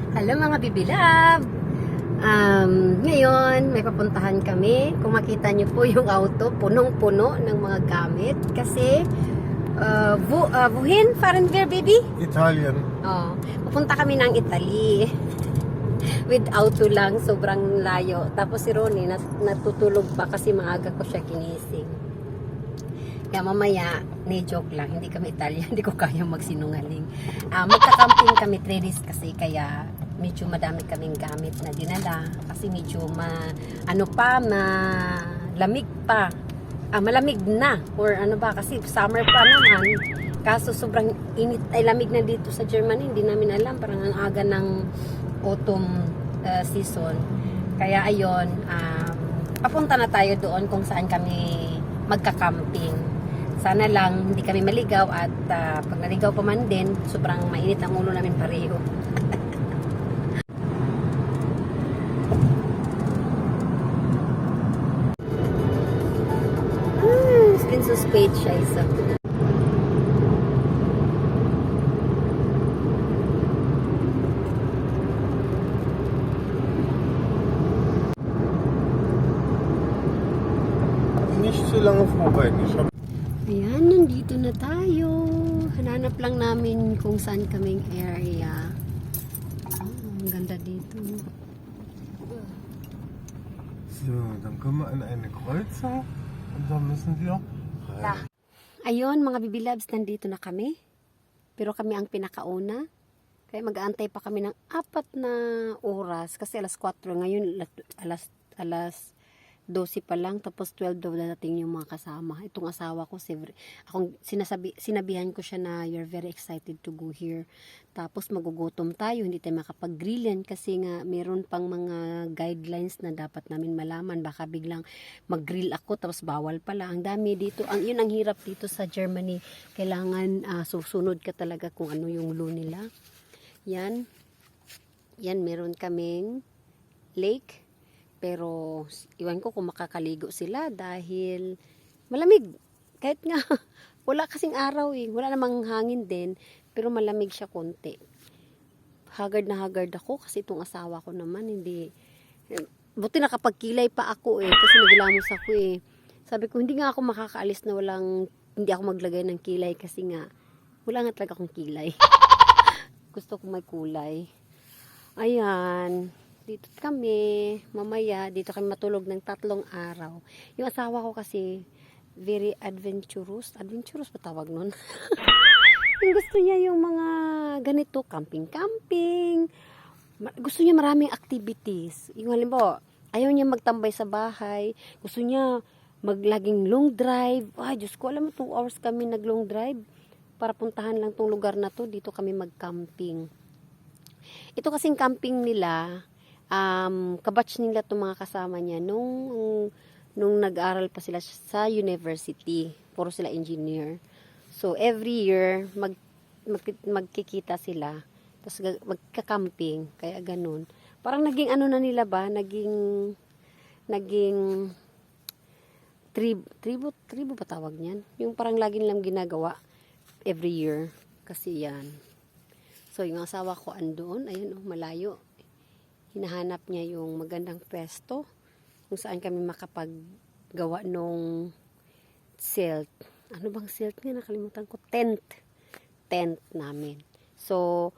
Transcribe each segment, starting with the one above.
Hello mga bibilab! Ngayon, may papuntahan kami. Kung makita niyo po yung auto, punong-puno ng mga gamit. Kasi, Wuhin, Farenver, baby? Italien. Oh, pupunta kami ng Italy. With auto lang, sobrang layo. Tapos si Ronnie, natutulog pa kasi maaga ko siya ginising. Kaya mamaya, joke lang, hindi kami Italian, hindi ko kaya magsinungaling. Magka-camping kami 3 days kasi kaya medyo madami kaming gamit na dinala kasi medyo malamig pa. Malamig na or ano ba kasi summer pa naman. Kaso sobrang init ay lamig na dito sa Germany, hindi namin alam, parang ang aga ng autumn season. Kaya ayon, papunta na tayo doon kung saan kami magka-camping. Sana lang hindi kami maligaw at pag naligaw pa man din, sobrang mainit ang ulo namin pareho. It's been so spade siya isa. Nicht so lange vorbereiten. Ich habe Ayan, nandito na tayo. Hananap lang namin kung saan kaming area. Ang ganda dito. so, dann kommen wir an eine Kreuzung und dann müssen wir rein. Ayun, mga bibilabs, nandito na kami. Pero kami ang pinakauna. Kaya mag-aantay pa kami ng 4 na oras. Kasi alas 4 ngayon, alas 12 pa lang. Tapos 12 daw dadating yung mga kasama. Itong asawa ko, sinabihan ko siya na you're very excited to go here. Tapos magugutom tayo, hindi tayo makapag-grillan kasi nga meron pang mga guidelines na dapat namin malaman. Baka biglang mag-grill ako tapos bawal pala. Ang dami dito. Yun ang hirap dito sa Germany. Kailangan susunod ka talaga kung ano yung law nila. Yan. Yan, meron kaming lake. Pero, iwan ko kung makakaligo sila dahil malamig. Kahit nga, wala kasing araw eh. Wala namang hangin din, pero malamig siya konti. Haggard na haggard ako kasi itong asawa ko naman, hindi. Buti nakapagkilay pa ako eh, kasi nagilamos ako eh. Sabi ko, hindi nga ako makakaalis na hindi ako maglagay ng kilay kasi nga, wala nga talaga akong kilay. Gusto ko may kulay. Ayan. Dito kami, mamaya, dito kami matulog ng 3 araw. Yung asawa ko kasi, very adventurous. Adventurous ba tawag nun? Yung gusto niya yung mga ganito, camping-camping. Gusto niya maraming activities. Yung halimbawa, ayaw niya magtambay sa bahay. Gusto niya maglaging long drive. Ay, Diyos ko, alam mo, 2 hours kami nag-long drive para puntahan lang tong lugar na to. Dito kami mag-camping. Ito kasing camping nila, kabatch nila itong mga kasama niya nung nag-aral pa sila sa university. Puro sila engineer. So, every year, magkikita sila. Tapos, magka-camping. Kaya ganun. Parang naging ano na nila ba? Naging tribo ba tawag niyan? Yung parang lagi nilang ginagawa every year. Kasi yan. So, yung asawa ko andoon. Ayun, malayo. Hinahanap niya yung magandang pwesto kung saan kami makapaggawa nung silt. Ano bang silt nga? Nakalimutan ko. Tent namin. So,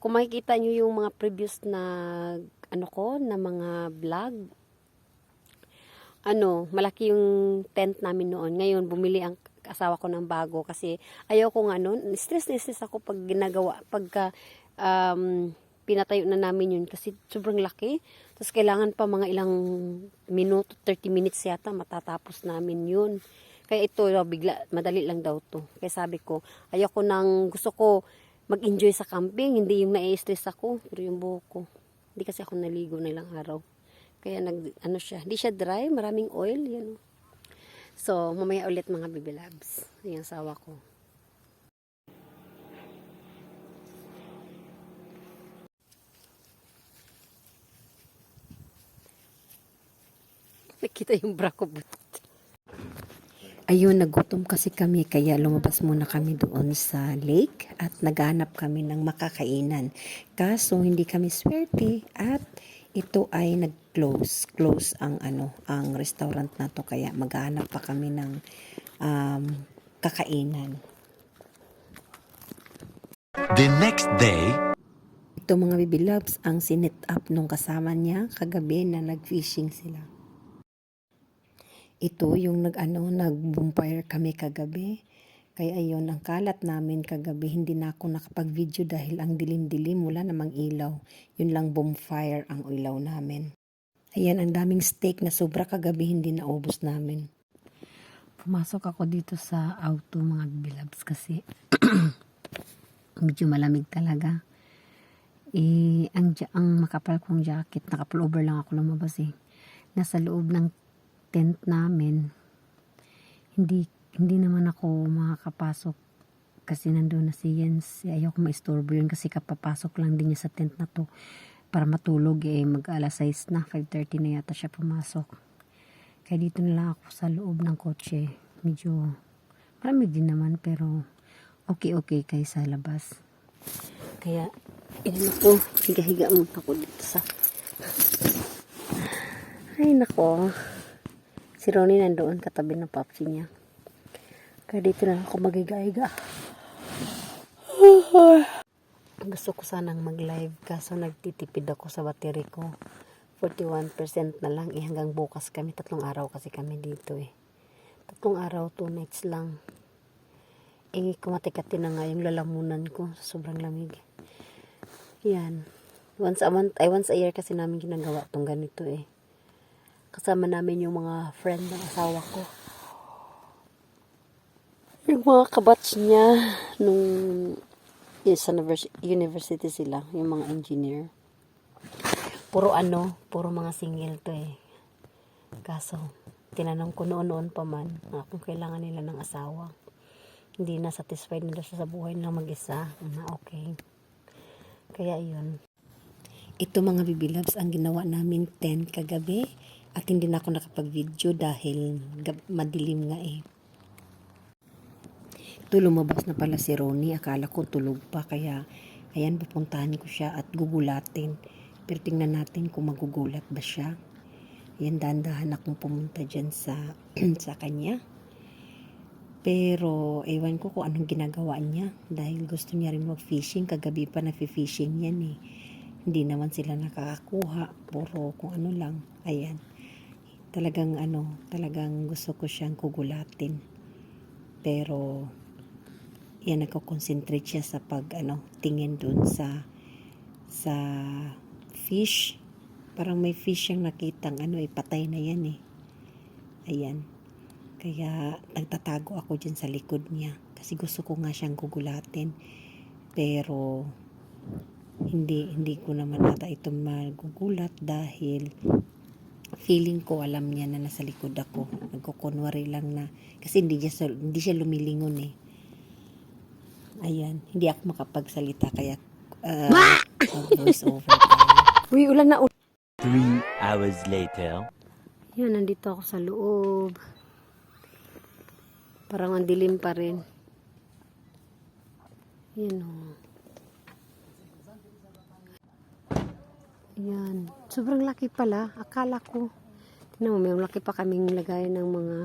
kung makikita nyo yung mga previous na na mga vlog, malaki yung tent namin noon. Ngayon, bumili ang asawa ko ng bago kasi ayaw ko nga noon. Stress ako pag pinatayo na namin yun kasi sobrang laki. Tapos kailangan pa mga ilang minuto, 30 minutes yata matatapos namin yun. Kaya ito, madali lang daw to. Kaya sabi ko, gusto ko mag-enjoy sa camping, hindi yung nai-stress ako, pero yung buhok ko. Hindi kasi ako naligo na ilang araw. Kaya hindi siya dry, maraming oil, yan. So, mamaya ulit mga baby labs. Yung asawa ko. Nakita yung bra ko. Ayun, nagutom kasi kami kaya lumabas muna kami doon sa lake at naghanap kami ng makakainan. Kaso hindi kami swerte at ito ay nag-close. Close ang ang restaurant na to kaya maghanap pa kami ng um, kakainan. The next day, Ito mga baby loves ang sinit up nung kasama niya kagabi na nag-fishing sila. Ito yung nag-bonfire kami kagabi. Kaya ayun, ang kalat namin kagabi, hindi na ako nakapag-video dahil ang dilim-dilim, wala namang ilaw. Yun lang bonfire ang ilaw namin. Ayan, ang daming steak na sobra kagabi, hindi naubos namin. Pumasok ako dito sa auto mga bilabs kasi medyo malamig talaga. Ang makapal kong jacket, nakapullover lang ako lumabas Nasa loob ng tent namin. Hindi naman ako makakapasok kasi nandun na si Jens. Ayaw ko maistorbo yun kasi kapapasok lang din niya sa tent na to para matulog mag-alas 6 na, 5:30 na yata siya pumasok. Kaya dito na lang ako sa loob ng kotse. Medyo marami din naman pero okay kaysa labas. Kaya yun ako, higa-higa muna ako dito sa ay nako, si Ronnie nandoon katabi ng papsi niya. Kaya dito na ako magiga-higa. Gusto ko sanang mag-live kaso nagtitipid ako sa battery ko. 41% na lang hanggang bukas kami. 3 araw kasi kami dito 3 araw, 2 nights lang. Kumatikati na nga yung lalamunan ko. Sobrang lamig. Yan. Once a year kasi namin ginagawa tong ganito Kasama namin yung mga friend ng asawa ko. Yung mga kabatch niya nung sa university sila, yung mga engineer. Puro mga single to Kaso, tinanong ko noon pa man kung kailangan nila ng asawa. Hindi na satisfied nila sa buhay na mag-isa. Okay. Kaya yun. Ito mga baby loves, ang ginawa namin 10 kagabi. At hindi na ako nakapag-video dahil madilim nga Ito lumabas na pala si Ronnie. Akala ko tulog pa kaya ayan, pupuntahan ko siya at gugulatin. Pero tingnan natin kung magugulat ba siya. Ayan, dahan-dahan akong pumunta dyan sa kanya. Pero ewan ko kung anong ginagawa niya dahil gusto niya rin mag-fishing. Kagabi pa na-fishing yan Hindi naman sila nakakakuha. Puro kung ano lang. Ayan. Talagang gusto ko siyang kugulatin. Pero yan, nagko-concentrate siya sa tingin dun sa fish. Parang may fish siyang nakitang patay na yan Ayan. Kaya nagtatago ako dyan sa likod niya kasi gusto ko nga siyang gugulatin. Pero hindi ko naman ata ito magugulat dahil feeling ko alam niya na nasa likod ako. Nagkukunwari lang na kasi hindi siya lumilingon Ayan, hindi ako makapagsalita kaya voice over tayo. Uy, ulan na 3 hours later. Yan, nandito ako sa loob. Parang ang dilim pa rin. Yan Yan. Sobrang laki pala. Akala ko. Tingnan mo, may laki pa kaming lagay ng mga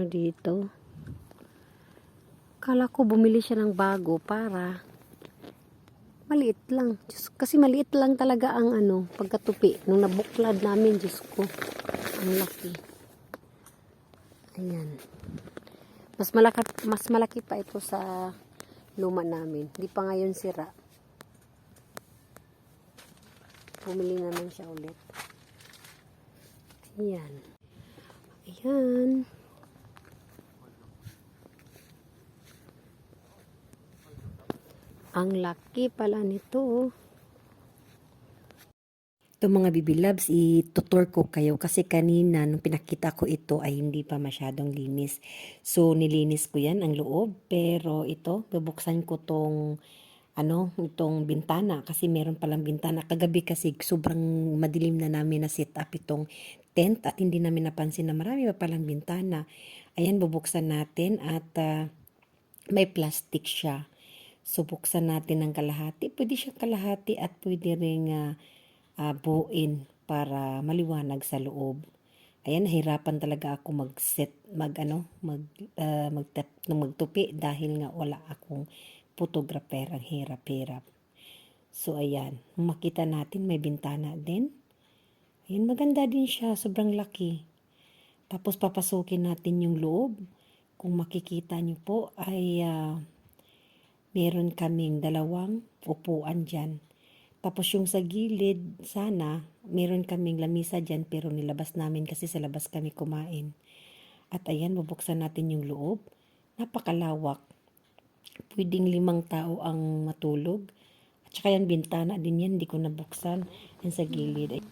dito. Akala ko bumili siya ng bago para maliit lang. Kasi maliit lang talaga ang pagkatupi. Nung nabuklad namin, Diyos ko. Ang laki. Ayan. Mas malaki pa ito sa luma namin. Hindi pa ngayon sira. Bumili naman siya ulit. Ayan. Ayan. Ang laki pala nito. Ito mga baby loves, itutur ko kayo kasi kanina nung pinakita ko ito ay hindi pa masyadong linis. So nilinis ko yan ang loob, pero ito bubuksan ko itong bintana kasi meron palang bintana. Kagabi kasi sobrang madilim na namin na set up itong tent at hindi namin napansin na marami pa palang bintana. Ayan, bubuksan natin at may plastic siya. So, buksan natin ng kalahati. Pwede siyang kalahati at pwede ring buuin para maliwanag sa loob. Ayan, nahirapan talaga ako magtupi dahil nga wala akong photographer, ang hirap-hirap. So, ayan, makita natin may bintana din. Ayan, maganda din siya, sobrang laki. Tapos, papasukin natin yung loob. Kung makikita niyo po ay meron kaming 2 upuan dyan. Tapos yung sa gilid, sana, meron kaming lamisa dyan pero nilabas namin kasi sa labas kami kumain. At ayan, bubuksan natin yung loob. Napakalawak. Pwedeng 5 tao ang matulog. At saka yan, bintana din yan, hindi ko nabuksan. Yan sa gilid.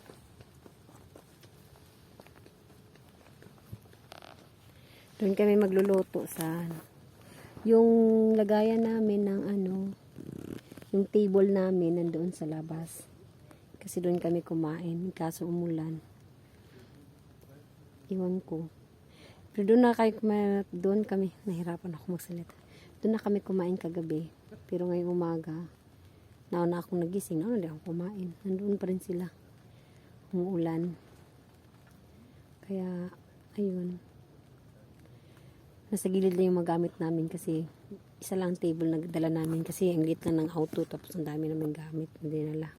Doon kami magluluto sa yung lagayan namin ng yung table namin nandoon sa labas. Kasi doon kami kumain, kaso umulan. Iwan ko. Pero doon kami, nahirapan ako magsalita. Doon na kami kumain kagabi. Pero ngayong umaga, nauna akong nagising, hindi ako kumain. Nandoon pa rin sila. Umuulan. Kaya, ayun. Nasa gilid lang yung magamit namin kasi isa lang table na dala namin kasi ang liit lang ng auto tapos ang dami namin gamit. Hindi nala.